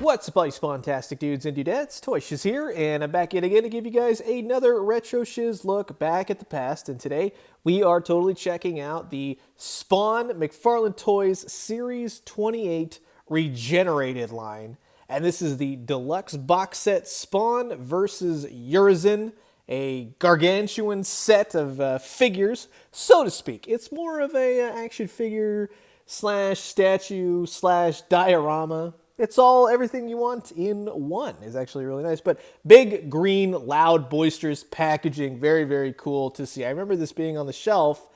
What's up, all you Spawntastic dudes and dudettes? Toy Shiz here, and I'm back yet again to give you guys another Retro Shiz look back at the past. And today, we are totally checking out the Spawn McFarlane Toys Series 28 Regenerated line. And this is the deluxe box set Spawn versus URIZEN, a gargantuan set of figures, so to speak. It's more of a action figure slash statue slash diorama. It's all everything you want in one. Is actually really nice. But big, green, loud, boisterous packaging. Very, very cool to see. I remember this being on the shelf,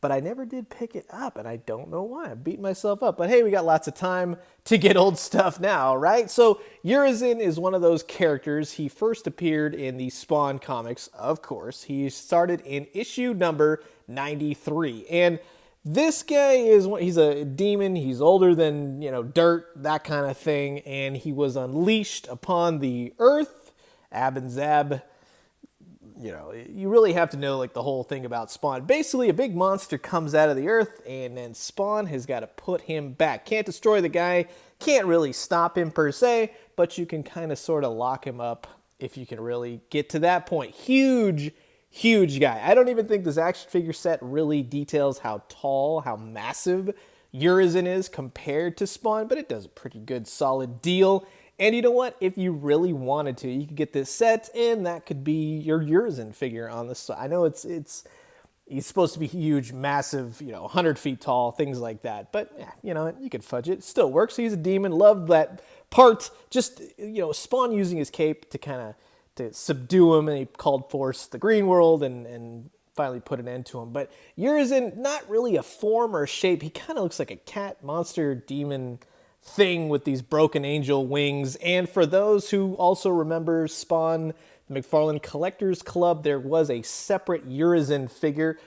but I never did pick it up, and I don't know why. I'm beating myself up. But hey, we got lots of time to get old stuff now, right? So URIZEN is one of those characters. He first appeared in the Spawn comics, of course. He started in issue number 93. And this guy he's a demon. He's older than, dirt, that kind of thing. And he was unleashed upon the earth. Ab and Zab. You really have to know the whole thing about Spawn. Basically, a big monster comes out of the earth, and then Spawn has got to put him back. Can't destroy the guy, can't really stop him per se, but you can kind of sort of lock him up if you can really get to that point. Huge guy. I don't even think this action figure set really details how tall, how massive URIZEN is compared to Spawn, but it does a pretty good solid deal. And you know what? If you really wanted to, you could get this set, and that could be your URIZEN figure on the side. I know he's supposed to be huge, massive, 100 feet tall, things like that. But yeah, you could fudge it. It still works. He's a demon. Love that part. Just Spawn using his cape to subdue him, and he called forth the green world and finally put an end to him. But URIZEN, not really a form or shape. He kind of looks like a cat monster demon thing with these broken angel wings. And for those who also remember Spawn, the McFarlane Collectors Club, there was a separate URIZEN figure,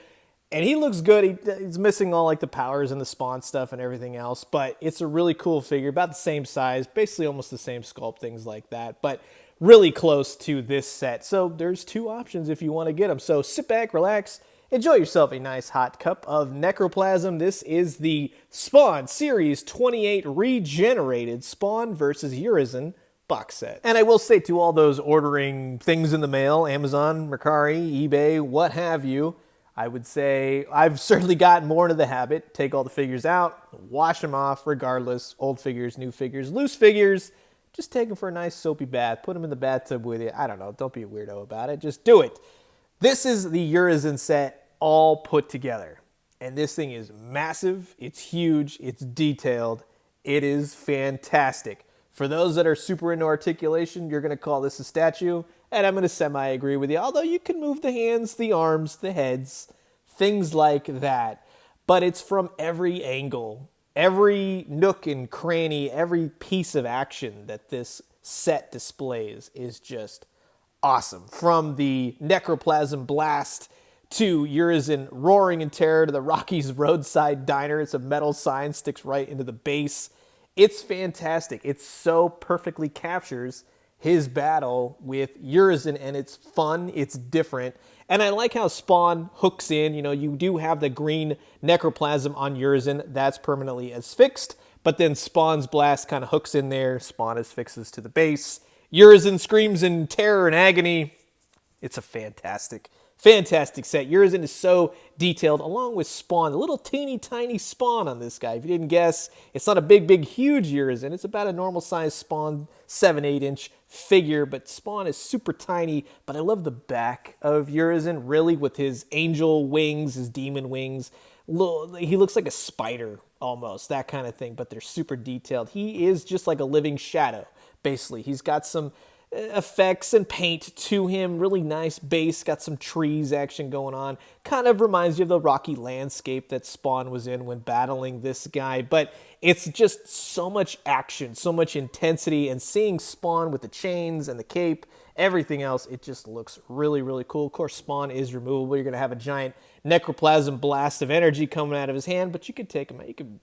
and he looks good. He's missing all the powers and the Spawn stuff and everything else, but it's a really cool figure, about the same size, basically almost the same sculpt, things like that, but really close to this set. So there's two options if you want to get them. So sit back, relax, enjoy yourself a nice hot cup of necroplasm. This is the Spawn Series 28 Regenerated Spawn vs. URIZEN box set. And I will say to all those ordering things in the mail, Amazon, Mercari, eBay, what have you, I would say I've certainly gotten more into the habit. Take all the figures out, wash them off regardless. Old figures, new figures, loose figures. Just take them for a nice soapy bath. Put them in the bathtub with you. I don't know. Don't be a weirdo about it. Just do it. This is the URIZEN set all put together. And this thing is massive. It's huge. It's detailed. It is fantastic. For those that are super into articulation, you're going to call this a statue. And I'm going to semi-agree with you. Although you can move the hands, the arms, the heads, things like that. But it's from every angle. Every nook and cranny, every piece of action that this set displays is just awesome. From the necroplasm blast to URIZEN roaring in terror to the Rockies roadside diner. It's a metal sign, sticks right into the base. It's fantastic. It so perfectly captures his battle with URIZEN, and it's fun, it's different. And I like how Spawn hooks in. You do have the green necroplasm on URIZEN. That's permanently asphyxed. But then Spawn's blast kind of hooks in there. Spawn asphyxes to the base. URIZEN screams in terror and agony. It's a fantastic set. URIZEN is so detailed, along with Spawn. A little teeny tiny Spawn on this guy. If you didn't guess, it's not a big, huge URIZEN. It's about a normal size Spawn, 7-8 inch figure, but Spawn is super tiny. But I love the back of URIZEN, really, with his angel wings, his demon wings. He looks like a spider, almost, that kind of thing, but they're super detailed. He is just like a living shadow, basically. He's got some effects and paint to him. Really nice base. Got some trees action going on. Kind of reminds you of the rocky landscape that Spawn was in when battling this guy. But it's just so much action, so much intensity. And seeing Spawn with the chains and the cape, everything else, it just looks really cool. Of course, Spawn is removable. You're going to have a giant necroplasm blast of energy coming out of his hand, but you could take him, you could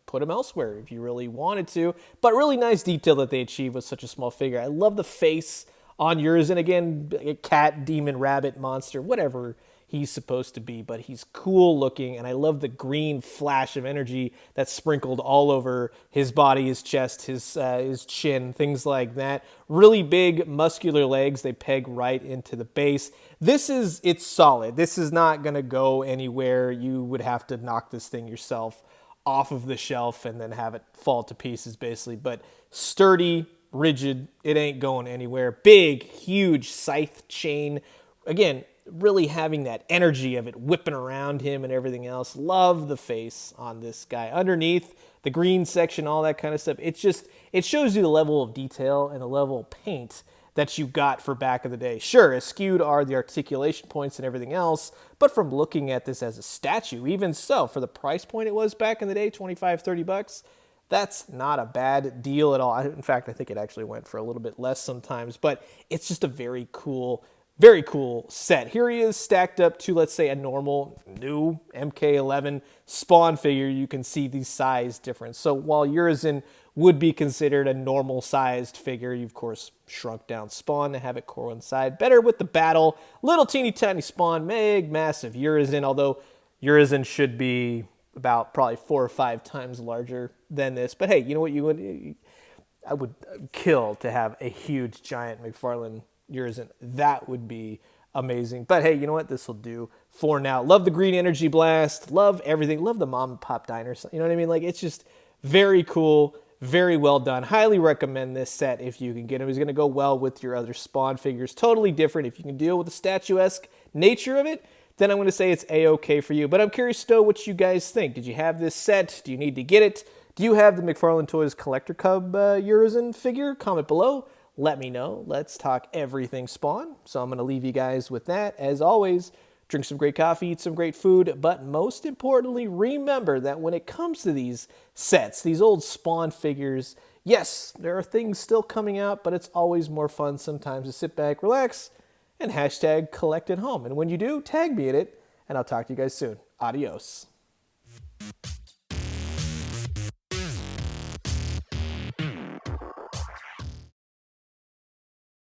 put him elsewhere if you really wanted to. But really nice detail that they achieved with such a small figure. I love the face on URIZEN. Again, a cat, demon, rabbit, monster, whatever he's supposed to be, but he's cool looking, and I love the green flash of energy that's sprinkled all over his body, his chest, his chin, things like that. Really big, muscular legs. They peg right into the base. It's solid. This is not going to go anywhere. You would have to knock this thing yourself off of the shelf and then have it fall to pieces, basically. But sturdy, rigid, it ain't going anywhere. Big, huge scythe chain. Again, really having that energy of it whipping around him and everything else. Love the face on this guy. Underneath, the green section, all that kind of stuff. It shows you the level of detail and the level of paint that you got for back of the day. Sure, as skewed are the articulation points and everything else, but from looking at this as a statue, even so, for the price point it was back in the day, 25, 30 bucks, that's not a bad deal at all. In fact, I think it actually went for a little bit less sometimes, but it's just a very cool set. Here he is stacked up to, let's say, a normal new MK11 Spawn figure. You can see the size difference. So while URIZEN would be considered a normal sized figure, you of course shrunk down Spawn to have it coincide better with the battle. Little teeny tiny Spawn, massive URIZEN, although URIZEN should be about probably 4 or 5 times larger than this. But hey, you know what, I would kill to have a huge giant McFarlane URIZEN. That would be amazing. But hey, you know what? This will do for now. Love the green energy blast. Love everything. Love the mom and pop diner. You know what I mean? Like, it's just very cool. Very well done. Highly recommend this set if you can get him. He's going to go well with your other Spawn figures. Totally different. If you can deal with the statuesque nature of it, then I'm going to say it's A-okay for you. But I'm curious to know what you guys think. Did you have this set? Do you need to get it? Do you have the McFarlane Toys Collector Cub URIZEN figure? Comment below. Let me know. Let's talk everything Spawn. So I'm going to leave you guys with that. As always, drink some great coffee, eat some great food, but most importantly, remember that when it comes to these sets, these old Spawn figures, yes, there are things still coming out, but it's always more fun sometimes to sit back, relax, and hashtag collect at home. And when you do, tag me in it, and I'll talk to you guys soon. Adios.